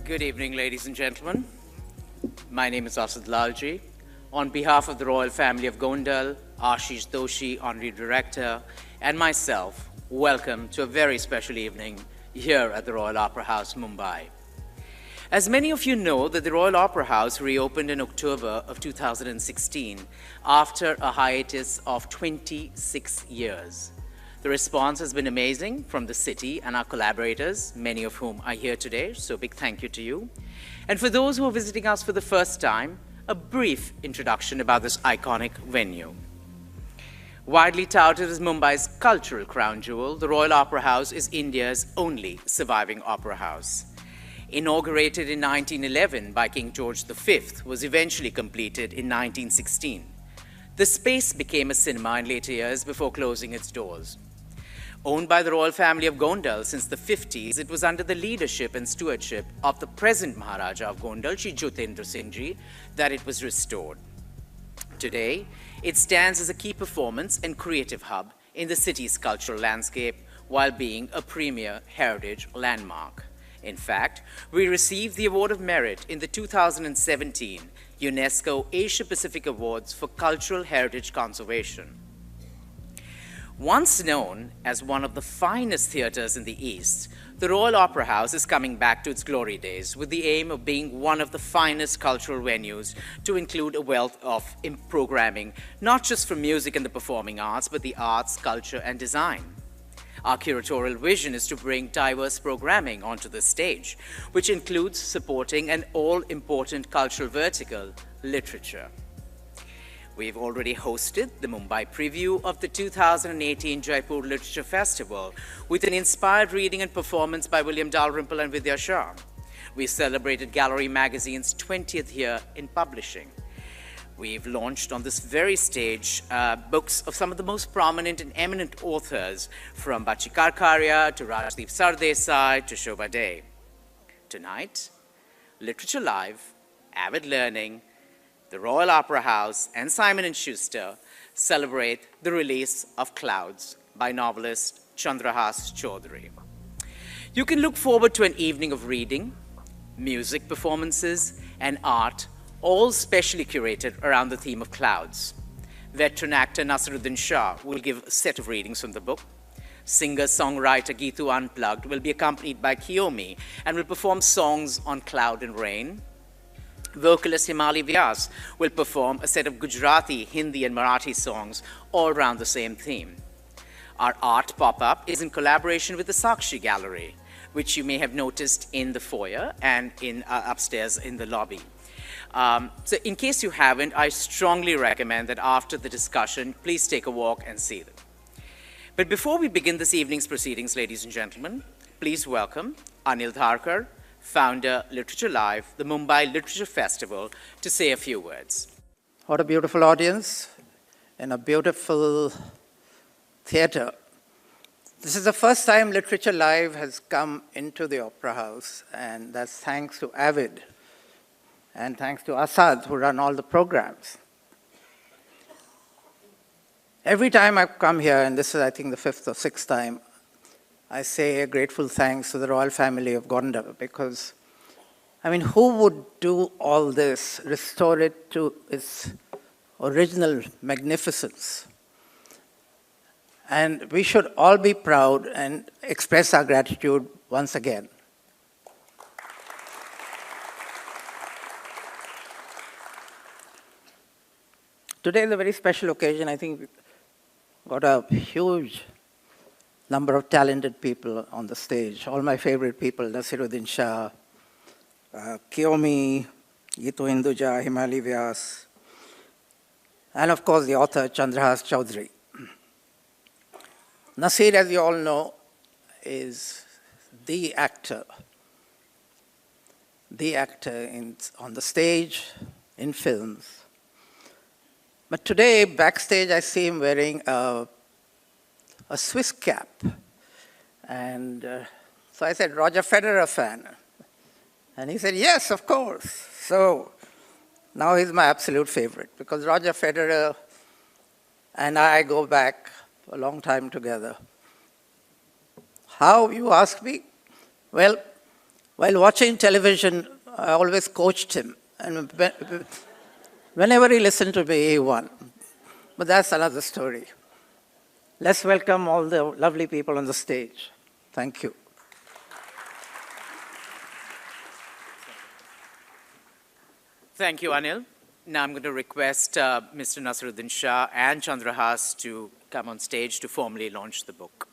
Good evening, ladies and gentlemen. My name is Asad Lalji. On behalf of the royal family of Gondal, Ashish Doshi, Honorary Director, and myself, welcome to a very special evening here at the Royal Opera House, Mumbai. As many of you know, that the Royal Opera House reopened in October of 2016 after a hiatus of 26 years. The response has been amazing from the city and our collaborators, many of whom are here today, so big thank you to you. And for those who are visiting us for the first time, a brief introduction about this iconic venue. Widely touted as Mumbai's cultural crown jewel, the Royal Opera House is India's only surviving opera house. Inaugurated in 1911 by King George V, was eventually completed in 1916. The space became a cinema in later years before closing its doors. Owned by the royal family of Gondal since the 50s, it was under the leadership and stewardship of the present Maharaja of Gondal, Shri Jyotendra Singh Ji, that it was restored. Today, it stands as a key performance and creative hub in the city's cultural landscape while being a premier heritage landmark. In fact, we received the Award of Merit in the 2017 UNESCO Asia Pacific Awards for Cultural Heritage Conservation. Once known as one of the finest theaters in the East, the Royal Opera House is coming back to its glory days with the aim of being one of the finest cultural venues to include a wealth of programming, not just for music and the performing arts, but the arts, culture, and design. Our curatorial vision is to bring diverse programming onto the stage, which includes supporting an all-important cultural vertical, literature. We've already hosted the Mumbai preview of the 2018 Jaipur Literature Festival with an inspired reading and performance by William Dalrymple and Vidya Shah. We celebrated Gallery Magazine's 20th year in publishing. We've launched on this very stage books of some of the most prominent and eminent authors, from Bachi Karkaria to Rajdeep Sardesai to Shobha Dey. Tonight, Literature Live, Avid Learning, the Royal Opera House, and Simon & Schuster celebrate the release of Clouds by novelist Chandrahas Chaudhary. You can look forward to an evening of reading, music performances, and art, all specially curated around the theme of clouds. Veteran actor Nasiruddin Shah will give a set of readings from the book. Singer-songwriter Geetu Unplugged will be accompanied by Kiyomi and will perform songs on cloud and rain. Vocalist Himali Vyas will perform a set of Gujarati, Hindi, and Marathi songs all around the same theme. Our art pop-up is in collaboration with the Sakshi Gallery, which you may have noticed in the foyer and upstairs in the lobby. So in case you haven't, I strongly recommend that after the discussion, please take a walk and see them. But before we begin this evening's proceedings, ladies and gentlemen, please welcome Anil Dharkar, founder, Literature Live, the Mumbai Literature Festival, to say a few words. What a beautiful audience in a beautiful theater. This is the first time Literature Live has come into the Opera House, and that's thanks to Avid and thanks to Asad, who run all the programs. Every time I've come here, and this is, I think, the fifth or sixth time, I say a grateful thanks to the royal family of Gondal, because, I mean, who would do all this, restore it to its original magnificence? And we should all be proud and express our gratitude once again. Today is a very special occasion. I think we've got a huge number of talented people on the stage. All my favorite people, Nasiruddin Shah, Kiyomi, Geetu Hinduja, Himali Vyas, and of course the author Chandrahas Chaudhary. Nasir, as you all know, is the actor on the stage, in films. But today, backstage, I see him wearing a Swiss cap. And so I said, Roger Federer fan? And he said, yes, of course. So now he's my absolute favorite, because Roger Federer and I go back a long time together. How, you ask me? Well, While watching television, I always coached him. And whenever he listened to me, he won. But that's another story. Let's welcome all the lovely people on the stage. Thank you. Thank you, Anil. Now I'm going to request Mr. Naseeruddin Shah and Chandrahas to come on stage to formally launch the book.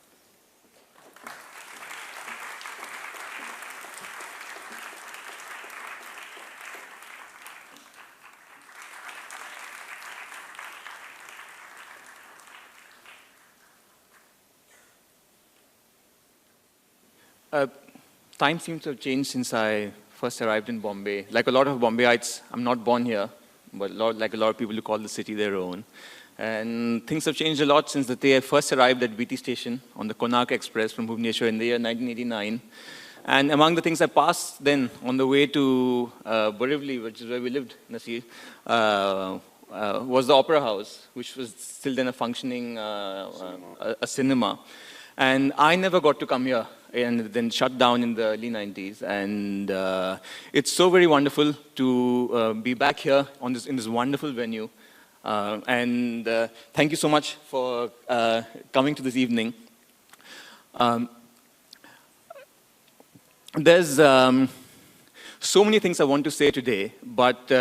Time seems to have changed since I first arrived in Bombay. Like a lot of Bombayites, I'm not born here, but like a lot of people who call the city their own. And things have changed a lot since the day I first arrived at BT station on the Konark Express from Bhubaneswar in the year 1989. And among the things I passed then on the way to Borivali, which is where we lived, Naseer, was the Opera House, which was still then a functioning a cinema. And I never got to come here, and then shut down in the early 90s. And it's so very wonderful to be back here on in this wonderful venue. And thank you so much for coming to this evening. There's so many things I want to say today, but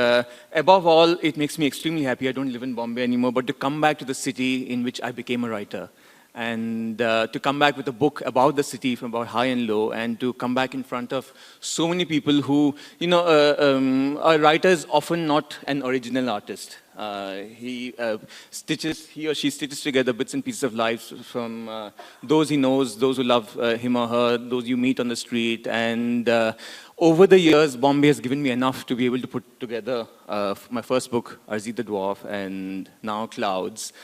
above all, it makes me extremely happy. I don't live in Bombay anymore, but to come back to the city in which I became a writer. And to come back with a book about the city from about high and low, and to come back in front of so many people who, you know, a writer is often not an original artist. He or she stitches together bits and pieces of life from those he knows, those who love him or her, those you meet on the street. And over the years, Bombay has given me enough to be able to put together my first book, Arzi the Dwarf, and now Clouds.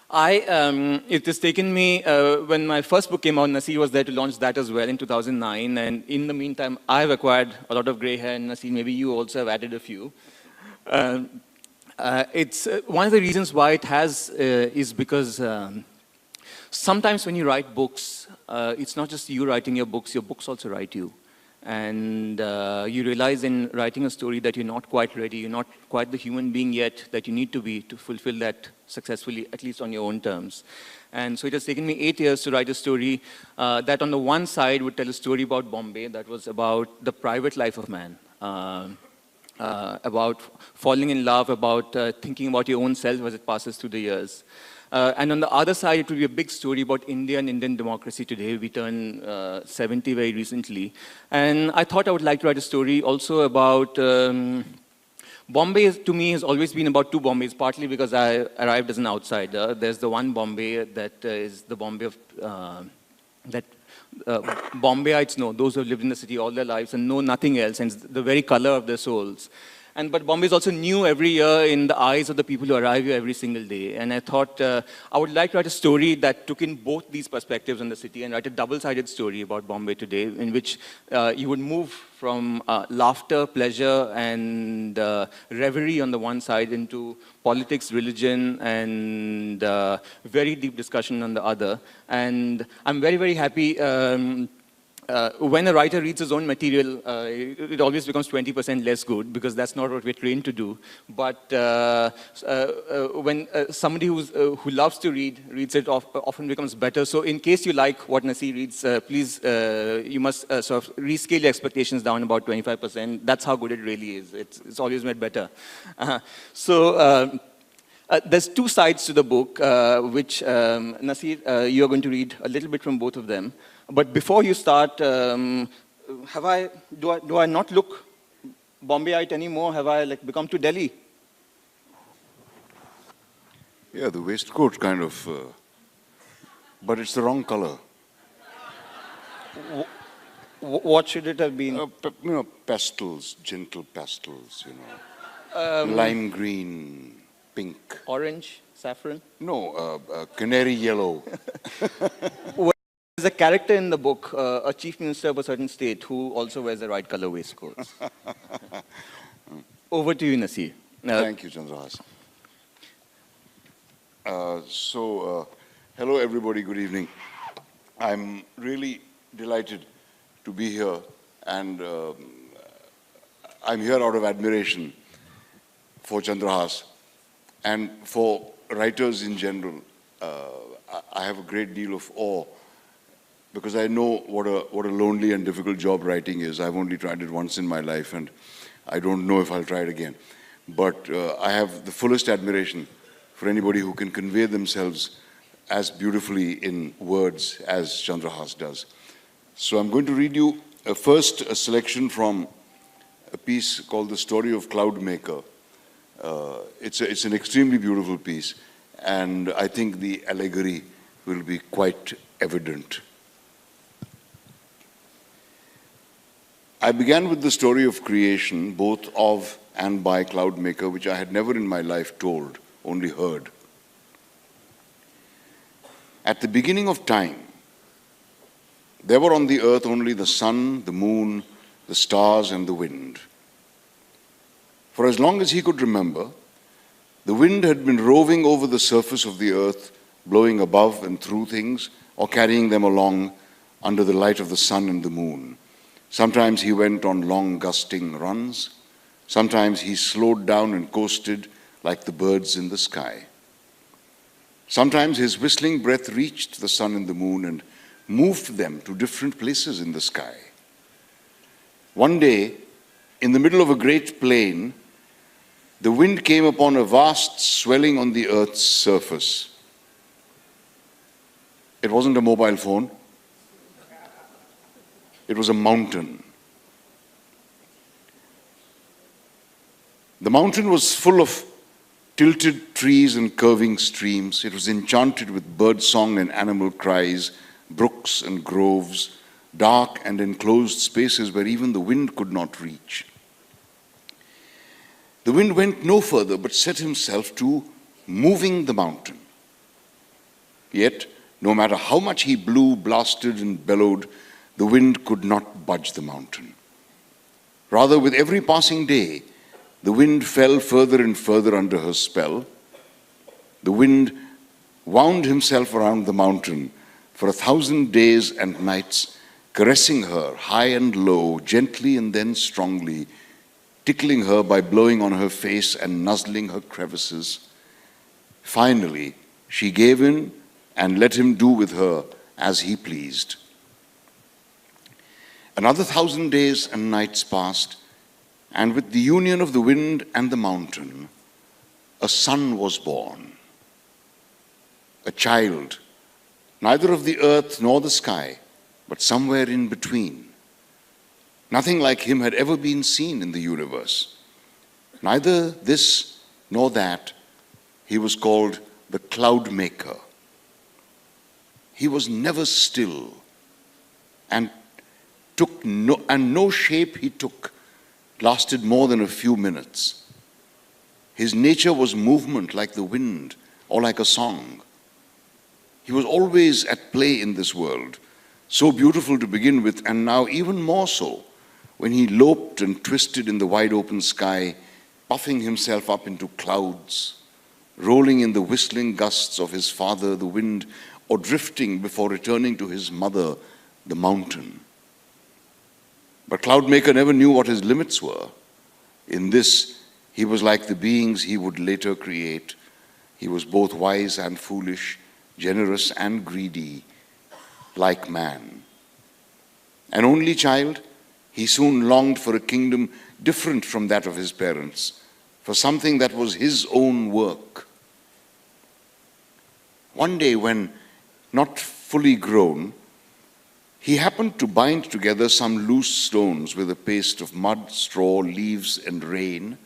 It has taken me, when my first book came out, Naseer was there to launch that as well in 2009. And in the meantime, I've acquired a lot of gray hair, and Naseer, maybe you also have added a few. It's one of the reasons why it has is because sometimes when you write books, it's not just you writing your books also write you. And you realize in writing a story that you're not quite ready, you're not quite the human being yet that you need to be to fulfill that successfully, at least on your own terms. And so it has taken me 8 years to write a story that on the one side would tell a story about Bombay that was about the private life of man, about falling in love, about thinking about your own self as it passes through the years. And on the other side, it will be a big story about India and Indian democracy today. We turned 70 very recently. And I thought I would like to write a story also about Bombay. To me, has always been about two Bombays, partly because I arrived as an outsider. There's the one Bombay that is the Bombay of that Bombayites know, those who have lived in the city all their lives and know nothing else, and the very color of their souls. But Bombay is also new every year in the eyes of the people who arrive here every single day. And I thought I would like to write a story that took in both these perspectives on the city and write a double-sided story about Bombay today, in which you would move from laughter, pleasure, and reverie on the one side into politics, religion, and very deep discussion on the other. And I'm very, very happy when a writer reads his own material, it always becomes 20% less good, because that's not what we're trained to do. But when somebody who loves to read reads it, often becomes better. So in case you like what Naseer reads, please, you must sort of rescale your expectations down about 25%. That's how good it really is. It's always made better. There's two sides to the book, which Naseer, you're going to read a little bit from both of them. But before you start, do I not look Bombayite anymore? Have I become to Delhi? Yeah, the waistcoat kind of, but it's the wrong color. What should it have been? Pastels, gentle pastels, lime green, pink. Orange, saffron? No, canary yellow. There's a character in the book, a chief minister of a certain state, who also wears the right color waistcoats. Over to you, Naseer. Thank you, Chandrahas. Hello everybody, good evening. I'm really delighted to be here And I'm here out of admiration for Chandrahas and for writers in general. I have a great deal of awe because I know what a lonely and difficult job writing is. I've only tried it once in my life, and I don't know if I'll try it again. But I have the fullest admiration for anybody who can convey themselves as beautifully in words as Chandrahas does. So I'm going to read you first a selection from a piece called The Story of Cloudmaker. It's an extremely beautiful piece, and I think the allegory will be quite evident. I began with the story of creation, both of and by Cloudmaker, which I had never in my life told, only heard. At the beginning of time, there were on the earth only the sun, the moon, the stars, and the wind. For as long as he could remember, the wind had been roving over the surface of the earth, blowing above and through things, or carrying them along under the light of the sun and the moon. Sometimes he went on long gusting runs. Sometimes he slowed down and coasted like the birds in the sky. Sometimes his whistling breath reached the sun and the moon and moved them to different places in the sky. One day, in the middle of a great plain, the wind came upon a vast swelling on the earth's surface. It wasn't a mobile phone. It was a mountain. The mountain was full of tilted trees and curving streams. It was enchanted with bird song and animal cries, brooks and groves, dark and enclosed spaces where even the wind could not reach. The wind went no further but set himself to moving the mountain. Yet, no matter how much he blew, blasted, and bellowed, the wind could not budge the mountain. Rather, with every passing day, the wind fell further and further under her spell. The wind wound himself around the mountain for 1,000 days and nights, caressing her high and low, gently and then strongly, tickling her by blowing on her face and nuzzling her crevices. Finally, she gave in and let him do with her as he pleased. Another 1,000 days and nights passed, and with the union of the wind and the mountain, a son was born. A child, neither of the earth nor the sky, but somewhere in between. Nothing like him had ever been seen in the universe. Neither this nor that. He was called the Cloudmaker. He was never still, and no shape he took lasted more than a few minutes. His nature was movement like the wind or like a song. He was always at play in this world, so beautiful to begin with, and now even more so when he loped and twisted in the wide open sky, puffing himself up into clouds, rolling in the whistling gusts of his father, the wind, or drifting before returning to his mother, the mountain. But Cloudmaker never knew what his limits were. In this, he was like the beings he would later create. He was both wise and foolish, generous and greedy, like man. An only child, he soon longed for a kingdom different from that of his parents, for something that was his own work. One day, when not fully grown, he happened to bind together some loose stones with a paste of mud, straw, leaves, and rain,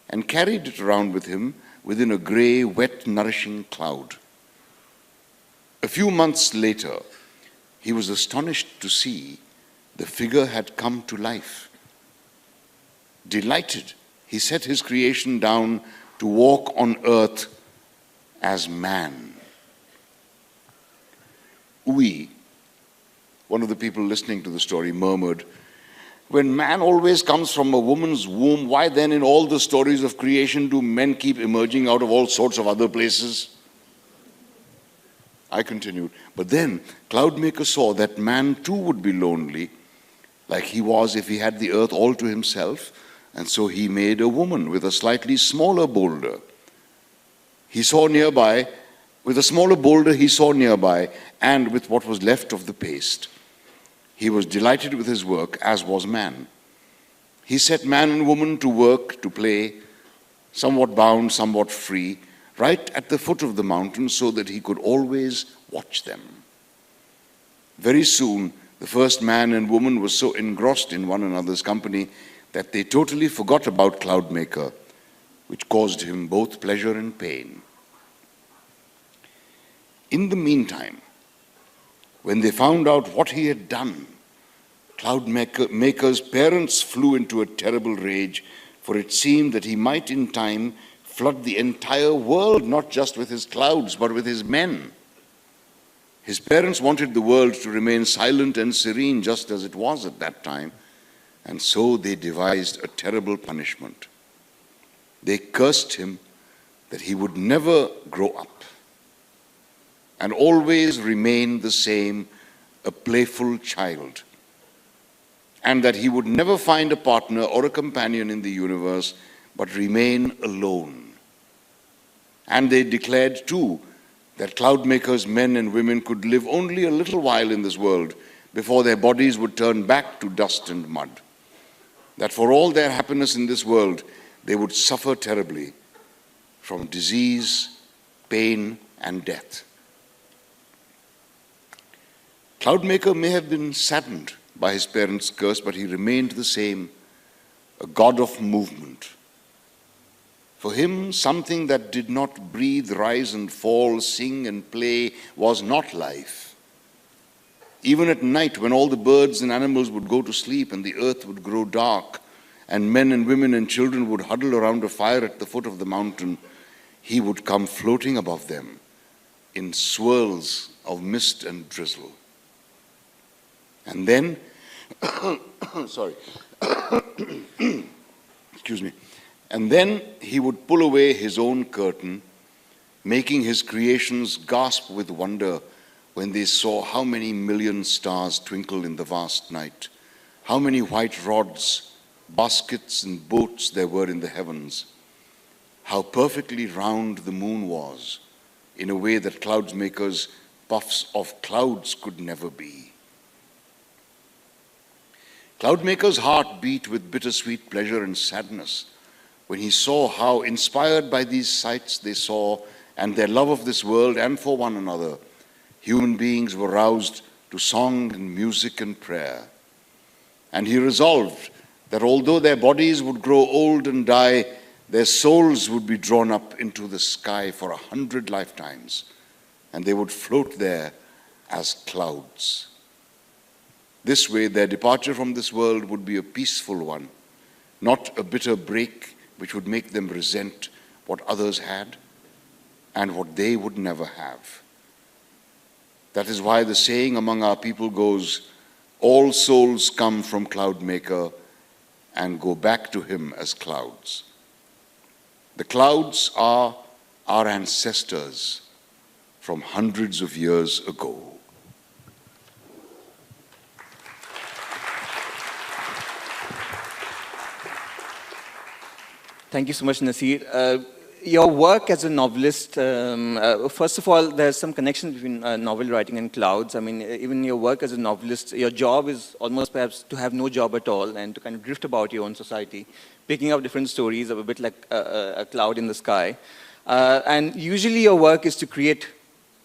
and carried it around with him within a gray, wet, nourishing cloud. A few months later, he was astonished to see the figure had come to life. Delighted, he set his creation down to walk on earth as man. Uy, one of the people listening to the story, murmured, "When man always comes from a woman's womb, why then in all the stories of creation do men keep emerging out of all sorts of other places?" I continued, "But then Cloudmaker saw that man too would be lonely, like he was if he had the earth all to himself, and so he made a woman with a slightly smaller boulder. He saw nearby, with a smaller boulder he saw nearby, and with what was left of the paste. He was delighted with his work, as was man. He set man and woman to work, to play, somewhat bound, somewhat free, right at the foot of the mountain so that he could always watch them. Very soon, the first man and woman were so engrossed in one another's company that they totally forgot about Cloudmaker, which caused him both pleasure and pain. In the meantime, when they found out what he had done, Cloudmaker's parents flew into a terrible rage, for it seemed that he might in time flood the entire world, not just with his clouds, but with his men. His parents wanted the world to remain silent and serene, just as it was at that time, and so they devised a terrible punishment. They cursed him that he would never grow up and always remain the same, a playful child, and that he would never find a partner or a companion in the universe, but remain alone. And they declared too that Cloudmaker's men and women could live only a little while in this world before their bodies would turn back to dust and mud. That for all their happiness in this world, they would suffer terribly from disease, pain, and death. Cloudmaker may have been saddened by his parents' curse, but he remained the same, a god of movement. For him, something that did not breathe, rise and fall, sing and play was not life. Even at night, when all the birds and animals would go to sleep and the earth would grow dark, and men and women and children would huddle around a fire at the foot of the mountain, he would come floating above them in swirls of mist and drizzle. And then, sorry, excuse me, and then he would pull away his own curtain, making his creations gasp with wonder when they saw how many million stars twinkle in the vast night, how many white rods, baskets and boats there were in the heavens, how perfectly round the moon was in a way that Cloudmaker's puffs of clouds could never be. Cloudmaker's heart beat with bittersweet pleasure and sadness when he saw how, inspired by these sights they saw and their love of this world and for one another, human beings were roused to song and music and prayer. And he resolved that although their bodies would grow old and die, their souls would be drawn up into the sky for 100 lifetimes, and they would float there as clouds. This way, their departure from this world would be a peaceful one, not a bitter break which would make them resent what others had and what they would never have. That is why the saying among our people goes, all souls come from Cloudmaker and go back to him as clouds. The clouds are our ancestors from hundreds of years ago. Thank you so much, Nasir. Your work as a novelist, first of all, there's some connection between novel writing and clouds. I mean, even your work as a novelist, your job is almost perhaps to have no job at all and to kind of drift about your own society, picking up different stories of a bit like a cloud in the sky. And usually your work is to create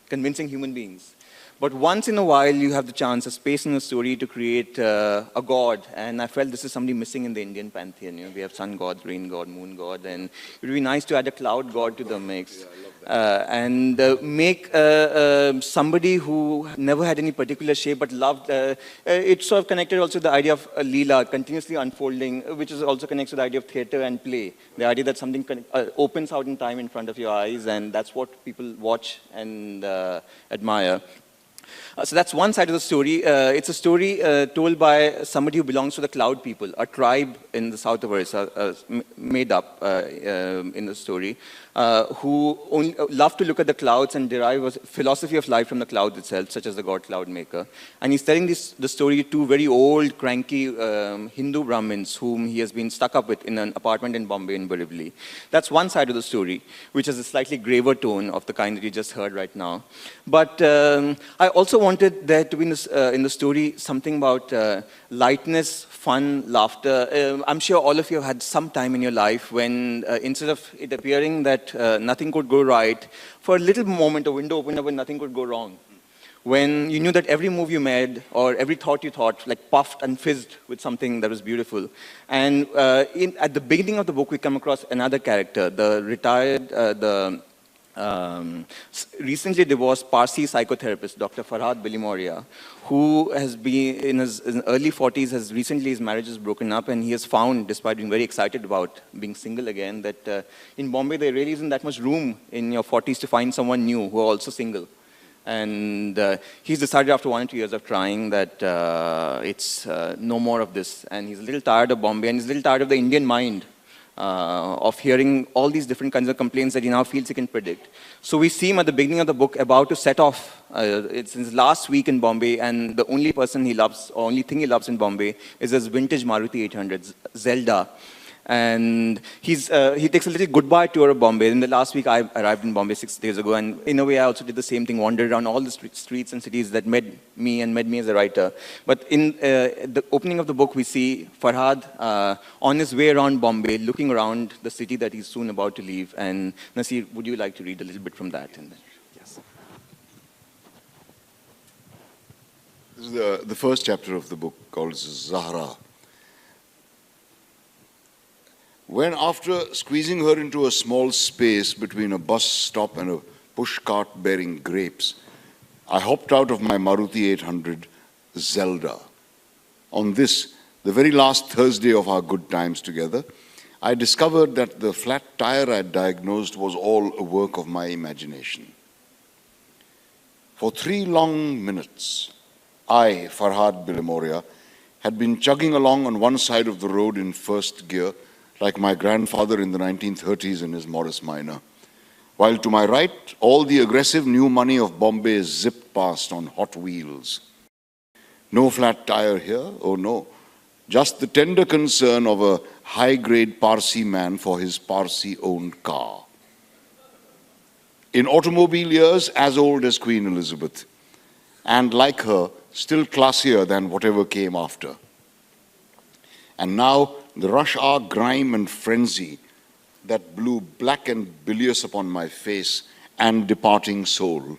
convincing human beings. But once in a while, you have the chance, a space in a story to create a god. And I felt this is somebody missing in the Indian pantheon. You know, we have sun god, rain god, moon god, and it would be nice to add a cloud god to the mix. And make somebody who never had any particular shape but loved, it sort of connected also to the idea of Leela, continuously unfolding, which is also connects to the idea of theater and play. The idea that something opens out in time in front of your eyes, and that's what people watch and admire. So that's one side of the story. It's a story told by somebody who belongs to the Cloud people, a tribe in the south of Orissa, made up in the story, who only, love to look at the clouds and derive a philosophy of life from the cloud itself, such as the god Cloud Maker. And he's telling the story to two very old, cranky Hindu Brahmins whom he has been stuck up with in an apartment in Bombay in Borivali. That's one side of the story, which has a slightly graver tone of the kind that you just heard right now. But I also wanted there to be in the story something about lightness, fun, laughter. I'm sure all of you have had some time in your life when instead of it appearing that nothing could go right, for a little moment a window opened up and nothing could go wrong. When you knew that every move you made or every thought you thought like puffed and fizzed with something that was beautiful. And at the beginning of the book, we come across another character, the retired, recently divorced Parsi psychotherapist, Dr. Farhad Bilimoria, who has been in his early 40s, recently his marriage is broken up, and he has found, despite being very excited about being single again, that in Bombay there really isn't that much room in your 40s to find someone new who are also single. And he's decided after 1 or 2 years of trying that it's no more of this. And he's a little tired of Bombay, and he's a little tired of the Indian mind, of hearing all these different kinds of complaints that he now feels he can predict. So we see him at the beginning of the book about to set off. It's his last week in Bombay, and the only person he loves, or only thing he loves in Bombay, is his vintage Maruti 800, Zelda. And he takes a little goodbye tour of Bombay. In the last week, I arrived in Bombay 6 days ago, and in a way, I also did the same thing, wandered around all the streets and cities that made me as a writer. But in the opening of the book, we see Farhad on his way around Bombay, looking around the city that he's soon about to leave. And Nasir, would you like to read a little bit from that? And then, yes. This is the first chapter of the book called Zahra. When, after squeezing her into a small space between a bus stop and a pushcart bearing grapes, I hopped out of my Maruti 800 Zelda. On this, the very last Thursday of our good times together, I discovered that the flat tire I had diagnosed was all a work of my imagination. For 3 long minutes, I, Farhad Bilimoria, had been chugging along on one side of the road in first gear, like my grandfather in the 1930s in his Morris Minor, while to my right, all the aggressive new money of Bombay zipped past on hot wheels. No flat tire here, oh no, just the tender concern of a high-grade Parsi man for his Parsi-owned car. In automobile years, as old as Queen Elizabeth, and like her, still classier than whatever came after. And now, the rush hour grime and frenzy that blew black and bilious upon my face and departing soul.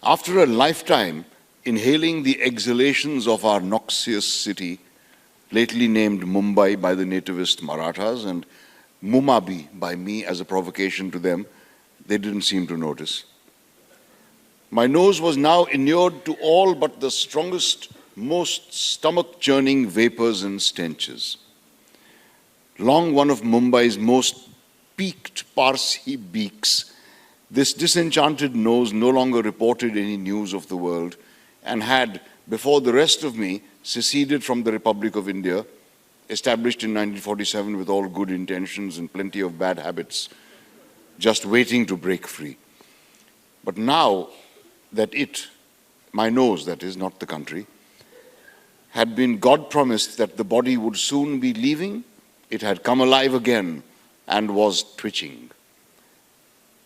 After a lifetime inhaling the exhalations of our noxious city, lately named Mumbai by the nativist Marathas and Mumabi by me as a provocation to them, they didn't seem to notice. My nose was now inured to all but the strongest, most stomach-churning vapors and stenches. Long one of Mumbai's most peaked Parsi beaks, this disenchanted nose no longer reported any news of the world and had, before the rest of me, seceded from the Republic of India, established in 1947 with all good intentions and plenty of bad habits, just waiting to break free. But now that it, my nose that is, not the country, had been God-promised that the body would soon be leaving, it had come alive again and was twitching.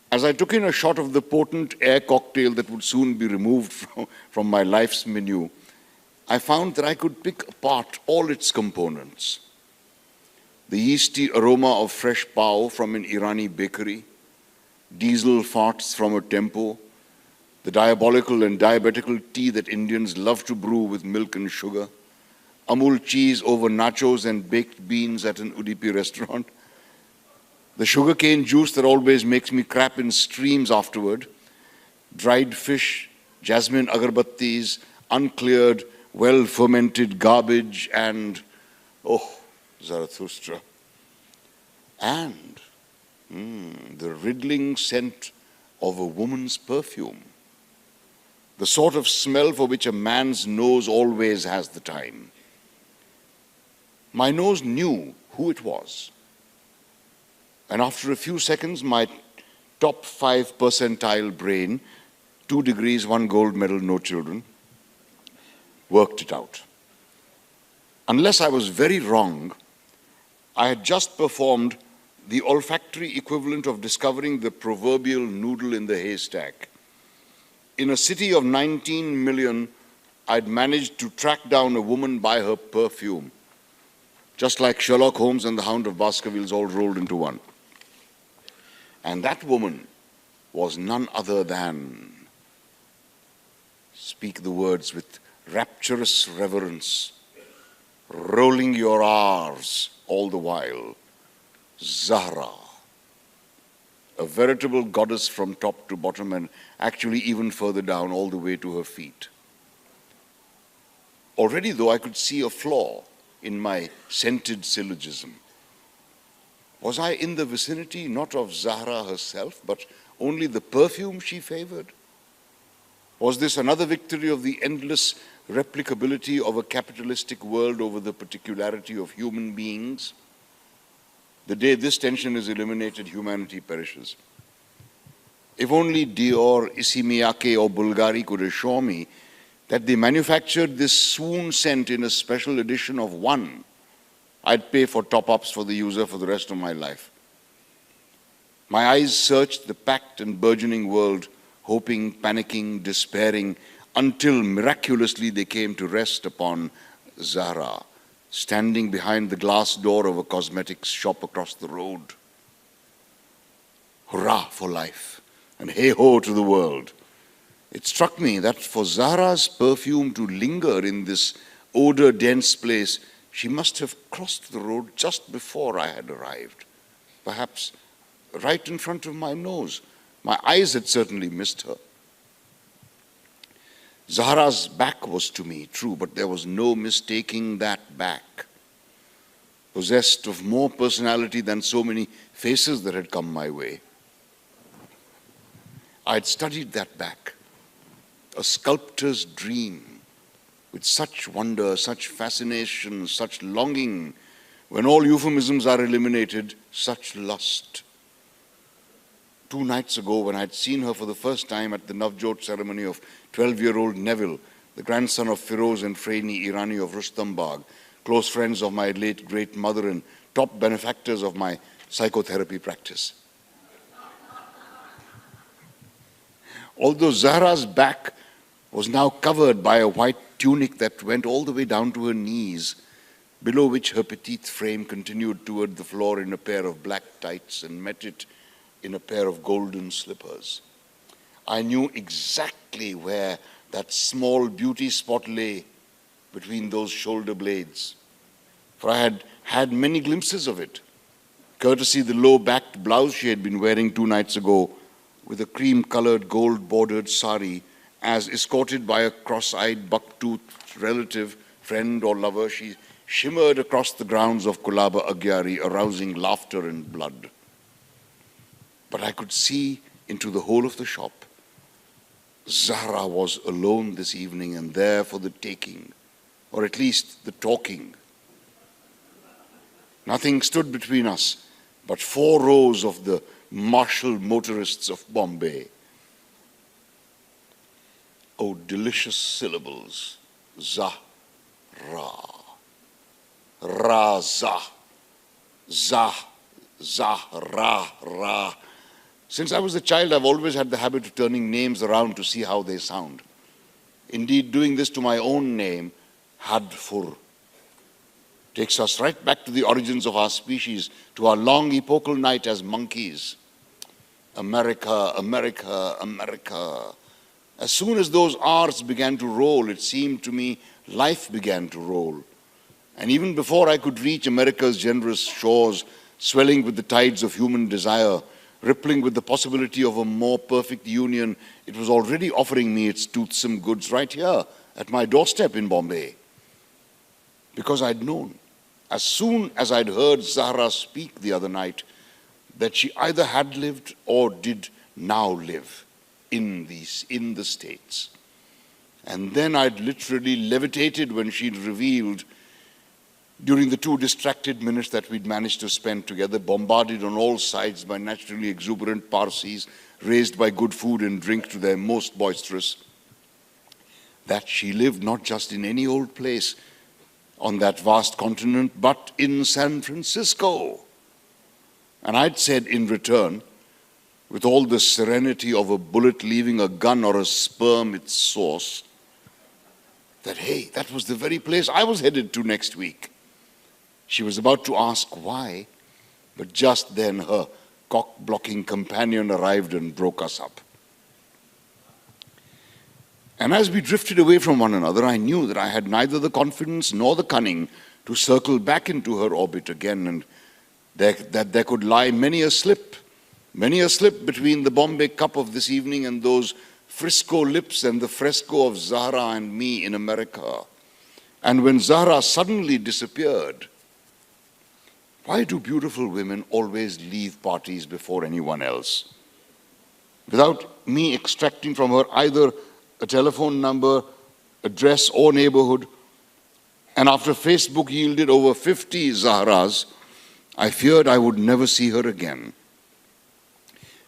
As I took in a shot of the potent air cocktail that would soon be removed from my life's menu, I found that I could pick apart all its components. The yeasty aroma of fresh pav from an Irani bakery, diesel farts from a tempo, the diabolical and diabetical tea that Indians love to brew with milk and sugar, Amul cheese over nachos and baked beans at an Udupi restaurant, the sugarcane juice that always makes me crap in streams afterward, dried fish, jasmine agarbattis, uncleared, well-fermented garbage, and, oh, Zarathustra. And the riddling scent of a woman's perfume. the sort of smell for which a man's nose always has the time. My nose knew who it was. And after a few seconds, my top 5 percentile brain, 2 degrees, 1 gold medal, no children, worked it out. Unless I was very wrong, I had just performed the olfactory equivalent of discovering the proverbial noodle in the haystack. In a city of 19 million, I'd managed to track down a woman by her perfume, just like Sherlock Holmes and the Hound of Baskervilles all rolled into one. And that woman was none other than, speak the words with rapturous reverence, rolling your R's all the while, Zahra, a veritable goddess from top to bottom and actually even further down all the way to her feet. Already though I could see a flaw in my scented syllogism. Was I in the vicinity not of Zahra herself, but only the perfume she favored? Was this another victory of the endless replicability of a capitalistic world over the particularity of human beings? The day this tension is eliminated, humanity perishes. If only Dior, Issey Miyake or Bulgari could assure me that they manufactured this swoon scent in a special edition of one, I'd pay for top-ups for the user for the rest of my life. My eyes searched the packed and burgeoning world, hoping, panicking, despairing, until miraculously they came to rest upon Zahra, standing behind the glass door of a cosmetics shop across the road. Hurrah for life, and hey-ho to the world. It struck me that for Zahra's perfume to linger in this odor-dense place, she must have crossed the road just before I had arrived, perhaps right in front of my nose. My eyes had certainly missed her. Zahra's back was to me, true, but there was no mistaking that back, possessed of more personality than so many faces that had come my way. I had studied that back, a sculptor's dream, with such wonder, such fascination, such longing, when all euphemisms are eliminated, such lust. 2 nights ago, when I had seen her for the first time at the Navjot ceremony of 12-year-old Neville, the grandson of Firoz and Freni Irani of Rustam Bagh, close friends of my late great mother and top benefactors of my psychotherapy practice. Although Zahra's back was now covered by a white tunic that went all the way down to her knees, below which her petite frame continued toward the floor in a pair of black tights and met it in a pair of golden slippers. I knew exactly where that small beauty spot lay between those shoulder blades, for I had had many glimpses of it, courtesy the low-backed blouse she had been wearing 2 nights ago with a cream-colored gold-bordered sari. As escorted by a cross-eyed, buck-toothed relative, friend or lover, she shimmered across the grounds of Kulaba Agyari, arousing laughter and blood. But I could see into the whole of the shop. Zahra was alone this evening and there for the taking, or at least the talking. Nothing stood between us but 4 rows of the martial motorists of Bombay. Oh, delicious syllables. Zah, ra. Ra, zah. Zah, zah, ra, ra. Since I was a child, I've always had the habit of turning names around to see how they sound. Indeed, doing this to my own name, Hadfur, takes us right back to the origins of our species, to our long epochal night as monkeys. America, America, America. As soon as those R's began to roll, it seemed to me life began to roll. And even before I could reach America's generous shores, swelling with the tides of human desire, rippling with the possibility of a more perfect union, it was already offering me its toothsome goods right here at my doorstep in Bombay. Because I'd known, as soon as I'd heard Zahra speak the other night, that she either had lived or did now live in the States. And then I'd literally levitated when she'd revealed, during the 2 distracted minutes that we'd managed to spend together, bombarded on all sides by naturally exuberant Parsis, raised by good food and drink to their most boisterous, that she lived not just in any old place on that vast continent, but in San Francisco. And I'd said in return, with all the serenity of a bullet leaving a gun or a sperm its source, that, hey, that was the very place I was headed to next week. She was about to ask why, but just then her cock-blocking companion arrived and broke us up. And as we drifted away from one another, I knew that I had neither the confidence nor the cunning to circle back into her orbit again, and that there could lie many a slip between the Bombay cup of this evening and those Frisco lips and the fresco of Zahra and me in America. And when Zahra suddenly disappeared, why do beautiful women always leave parties before anyone else? Without me extracting from her either a telephone number, address, or neighborhood, and after Facebook yielded over 50 Zahras, I feared I would never see her again.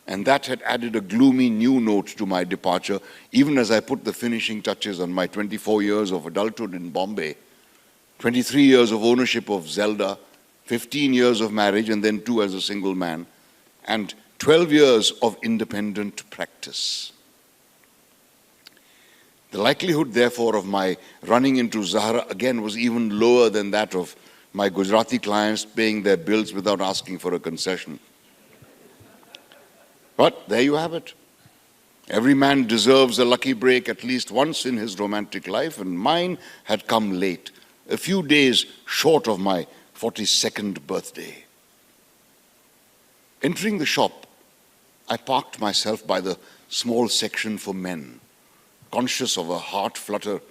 And that had added a gloomy new note to my departure, even as I put the finishing touches on my 24 years of adulthood in Bombay, 23 years of ownership of Zelda, 15 years of marriage and then 2 as a single man, and 12 years of independent practice. The likelihood, therefore, of my running into Zahra again was even lower than that of my Gujarati clients paying their bills without asking for a concession. But there you have it. Every man deserves a lucky break at least once in his romantic life, and mine had come late, a few days short of my 42nd birthday. Entering the shop, I parked myself by the small section for men, conscious of a heart flutter,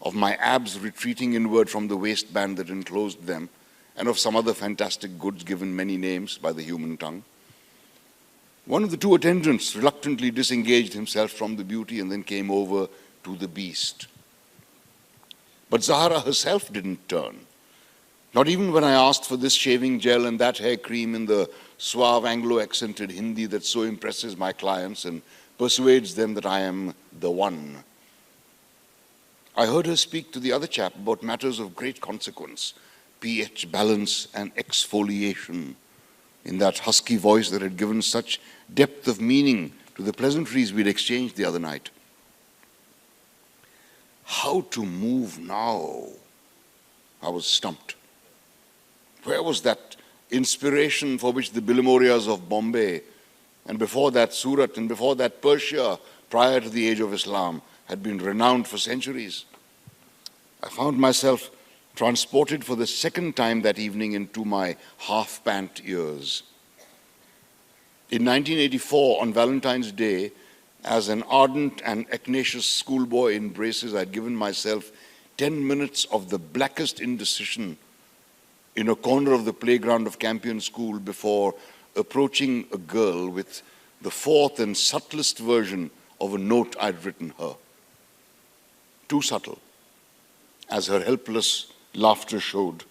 of my abs retreating inward from the waistband that enclosed them, and of some other fantastic goods given many names by the human tongue. One of the 2 attendants reluctantly disengaged himself from the beauty and then came over to the beast. But Zahra herself didn't turn. Not even when I asked for this shaving gel and that hair cream in the suave Anglo-accented Hindi that so impresses my clients and persuades them that I am the one. I heard her speak to the other chap about matters of great consequence, pH balance and exfoliation, in that husky voice that had given such depth of meaning to the pleasantries we'd exchanged the other night. How to move now? I was stumped. Where was that inspiration for which the Billimorias of Bombay, and before that Surat, and before that Persia, prior to the age of Islam, had been renowned for centuries? I found myself transported for the second time that evening into my half-pant years. In 1984, on Valentine's Day, as an ardent and echnatious schoolboy in braces, I'd given myself 10 minutes of the blackest indecision in a corner of the playground of Campion School before approaching a girl with the 4th and subtlest version of a note I'd written her. Too subtle, as her helpless laughter showed.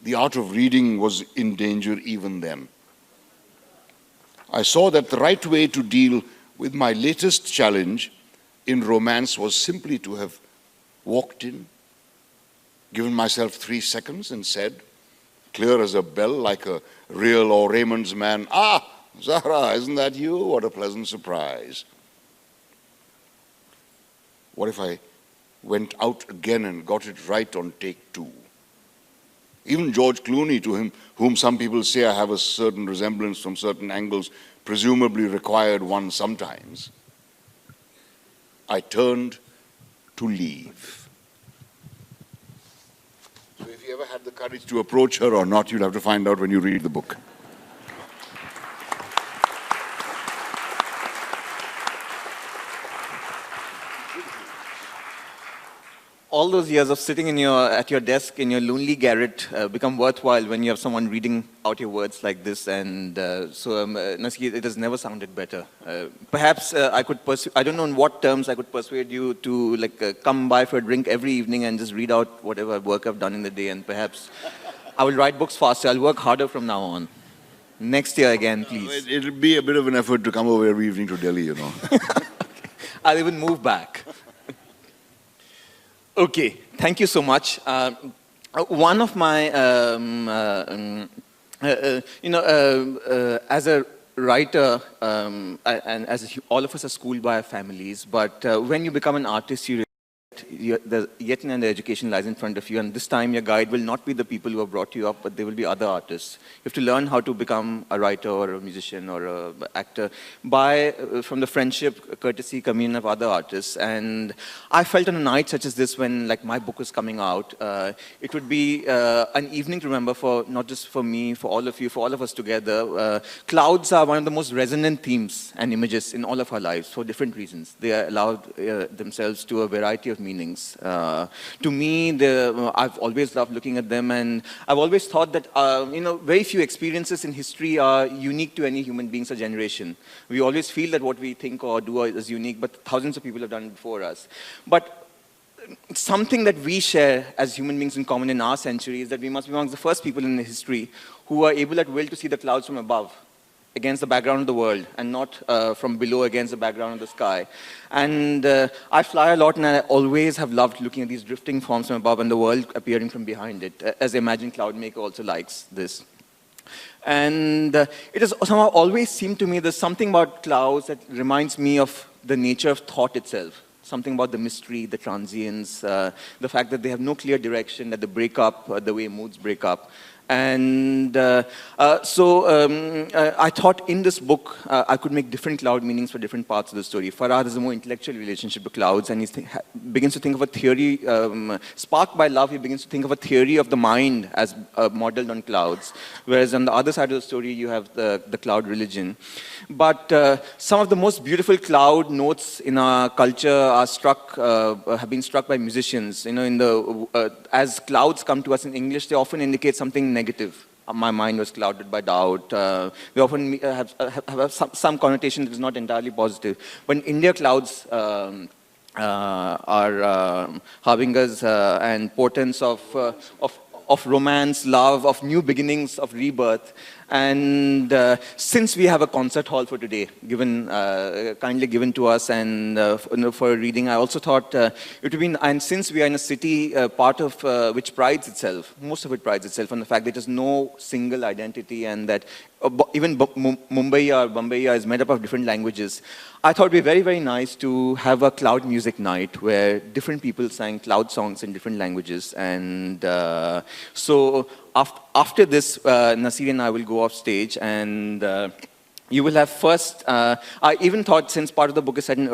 The art of reading was in danger even then. I saw that the right way to deal with my latest challenge in romance was simply to have walked in, given myself 3 seconds and said, clear as a bell, like a real or Raymond's man, "Ah, Zahra, isn't that you? What a pleasant surprise." What if I went out again and got it right on take 2? Even George Clooney, to whom some people say I have a certain resemblance from certain angles, presumably required one sometimes. I turned to leave. So if you ever had the courage to approach her or not, you'll have to find out when you read the book. all those years of sitting at your desk in your lonely garret become worthwhile when you have someone reading out your words like this. And Nasir, it has never sounded better. Perhaps I could I don't know in what terms I could persuade you to come by for a drink every evening and just read out whatever work I've done in the day, and perhaps I will write books faster. I'll work harder from now on. Next year again, please. It'll be a bit of an effort to come over every evening to Delhi, you know. I'll even move back. Okay, thank you so much. One of my, as a writer, and as all of us are schooled by our families, but when you become an artist, yet another education lies in front of you, and this time your guide will not be the people who have brought you up, but they will be other artists. You have to learn how to become a writer or a musician or an actor from the friendship, courtesy, communion of other artists. And I felt on a night such as this, when my book was coming out, it would be an evening to remember for not just for me, for all of you, for all of us together. Clouds are one of the most resonant themes and images in all of our lives for different reasons. They are allowed themselves to a variety of meanings. To me, I've always loved looking at them, and I've always thought that very few experiences in history are unique to any human beings or generation. We always feel that what we think or do is unique, but thousands of people have done it before us. But something that we share as human beings in common in our century is that we must be amongst the first people in history who are able at will to see the clouds from above, against the background of the world, and not from below against the background of the sky. And I fly a lot, and I always have loved looking at these drifting forms from above and the world appearing from behind it, as I imagine Cloudmaker also likes this. And it has somehow always seemed to me there's something about clouds that reminds me of the nature of thought itself. Something about the mystery, the transience, the fact that they have no clear direction, that they break up the way moods break up. And I thought in this book I could make different cloud meanings for different parts of the story. Farhad has a more intellectual relationship to clouds, and he begins to think of a theory, sparked by love, he begins to think of a theory of the mind as modeled on clouds. Whereas on the other side of the story, you have the cloud religion. But some of the most beautiful cloud notes in our culture are have been struck by musicians. As clouds come to us in English, they often indicate something negative. My mind was clouded by doubt. We often have some connotation that is not entirely positive. But in India, clouds are harbingers and portents of romance, love, of new beginnings, of rebirth. And since we have a concert hall for today, kindly given to us and for a reading, I also thought it would be, and since we are in a city, part of which prides itself, most of it prides itself on the fact that there's no single identity, and that even Mumbai or Bombay is made up of different languages. I thought it would be very, very nice to have a cloud music night where different people sang cloud songs in different languages. And so after this, Nasir and I will go off stage, and you will have first, I even thought, since part of the book is set in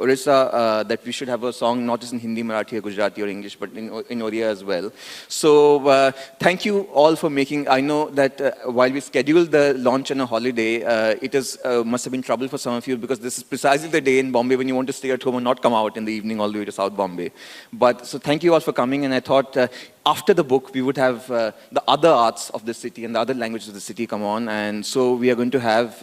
Orissa, that we should have a song not just in Hindi, Marathi, or Gujarati, or English, but in Oriya as well. So thank you all for making, I know that while we scheduled the launch on a holiday, it must have been trouble for some of you, because this is precisely the day in Bombay when you want to stay at home and not come out in the evening all the way to South Bombay. But so thank you all for coming, and I thought after the book, we would have the other arts of the city and the other languages of the city come on. And so we are going to have,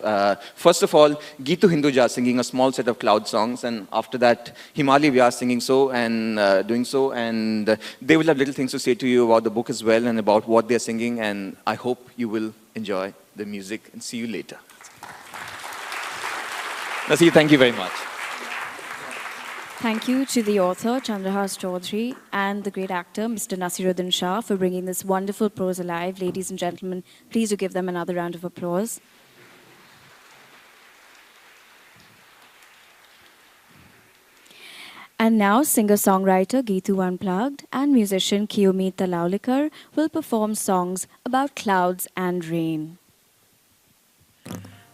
first of all, Geetu Hinduja singing a small set of cloud songs. And after that, Himali Vyas singing so and doing so. And they will have little things to say to you about the book as well and about what they're singing. And I hope you will enjoy the music, and see you later. Nasir, thank you very much. Thank you to the author, Chandrahas Chaudhary, and the great actor, Mr. Nasiruddin Shah, for bringing this wonderful prose alive. Ladies and gentlemen, please do give them another round of applause. And now, singer-songwriter Geetu Unplugged and musician Kiyomeet Talaulikar will perform songs about clouds and rain.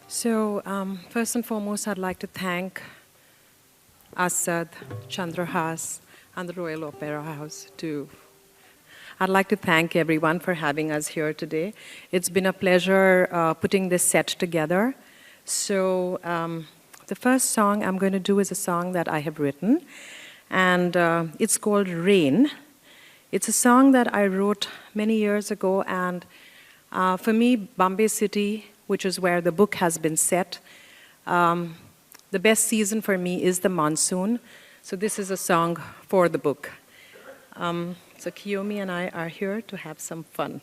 So, first and foremost, I'd like to thank Asad, Chandrahas, and the Royal Opera House too. I'd like to thank everyone for having us here today. It's been a pleasure putting this set together. So the first song I'm going to do is a song that I have written, and it's called Rain. It's a song that I wrote many years ago, and for me, Bombay City, which is where the book has been set, the best season for me is the monsoon. So this is a song for the book. So Kiyomi and I are here to have some fun.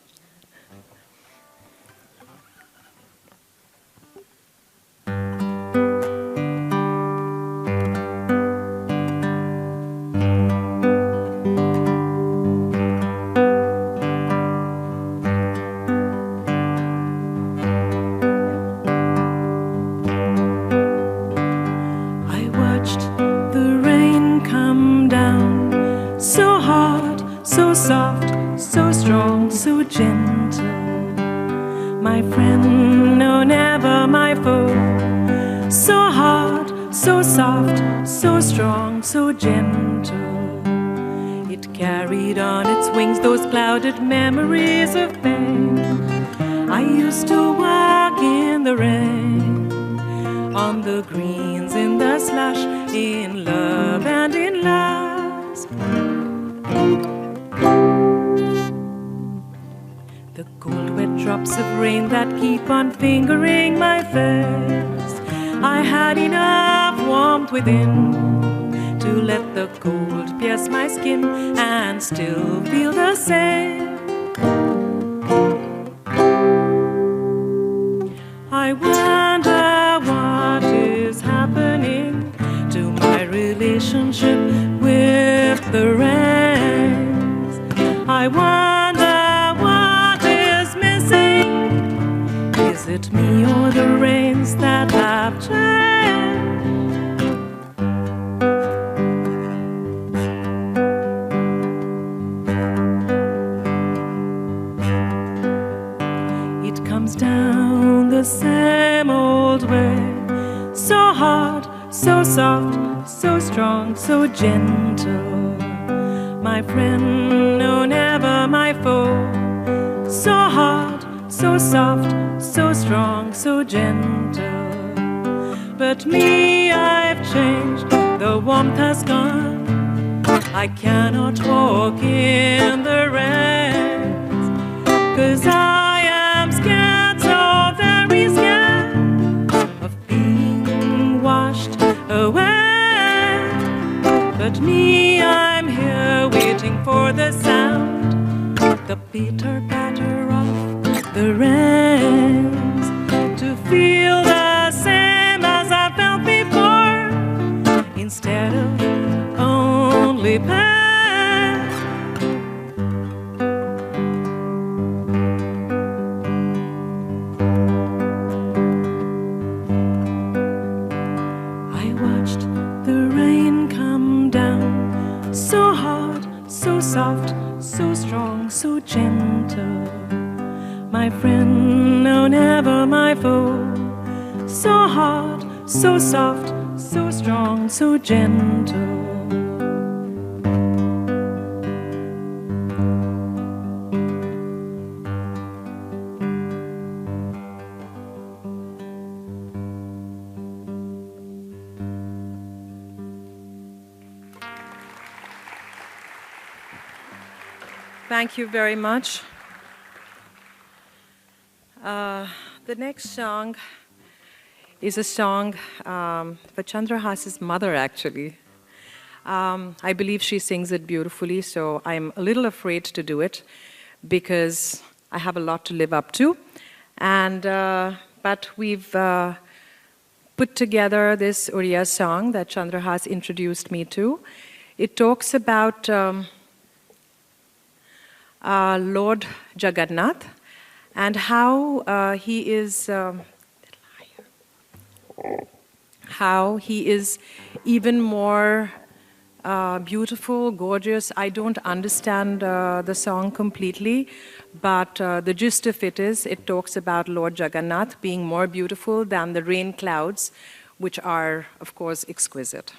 Memories of pain. I used to walk in the rain, on the greens, in the slush, in love and in lust. The cold wet drops of rain that keep on fingering my face. I had enough warmth within to let the cold pierce my skin and still feel the same. I wonder what is happening to my relationship with the rains. I wonder what is missing. Is it me or the rains that have changed? Down the same old way, so hard, so soft, so strong, so gentle. My friend, no, never my foe. So hard, so soft, so strong, so gentle. But me, I've changed, the warmth has gone. I cannot walk in the rains, 'cause I am scared, so very scared of being washed away. But me, I'm here waiting for the sound, the pitter-patter of the rains, to feel the same as I felt before, instead of only pain. Soft, so strong, so gentle. My friend, no, never my foe. So hard, so soft, so strong, so gentle. Thank you very much. The next song is a song for Chandrahas's mother, actually. I believe she sings it beautifully, so I'm a little afraid to do it because I have a lot to live up to. And but we've put together this Uriya song that Chandrahas introduced me to. It talks about Lord Jagannath and how he is even more beautiful, gorgeous. I don't understand the song completely, but the gist of it is it talks about Lord Jagannath being more beautiful than the rain clouds, which are, of course, exquisite.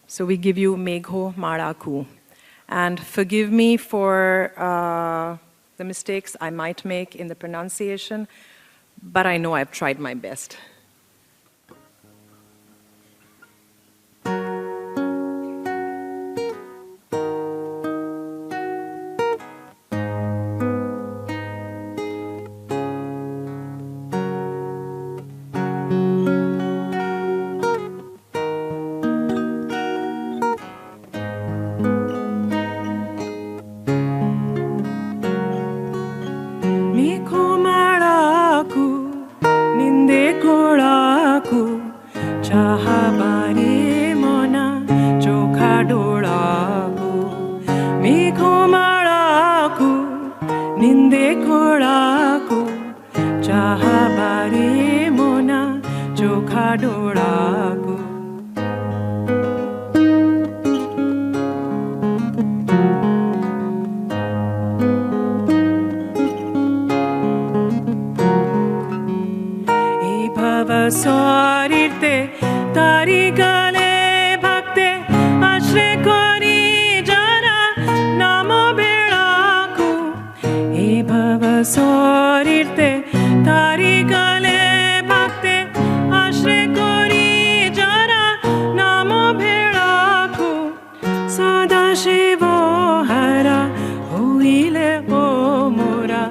So we give you Megho Maraku. And forgive me for the mistakes I might make in the pronunciation, but I know I've tried my best. ढोड़ाको ए भव शरीरते तारी गले भक्ते आश्रय करी जरा नाम बेड़ाको ए भव शरीरते तारी गले भक्ते आश्रय करी जरा नाम भेड़ाको सदा शिव हरा होइले ओ मोरा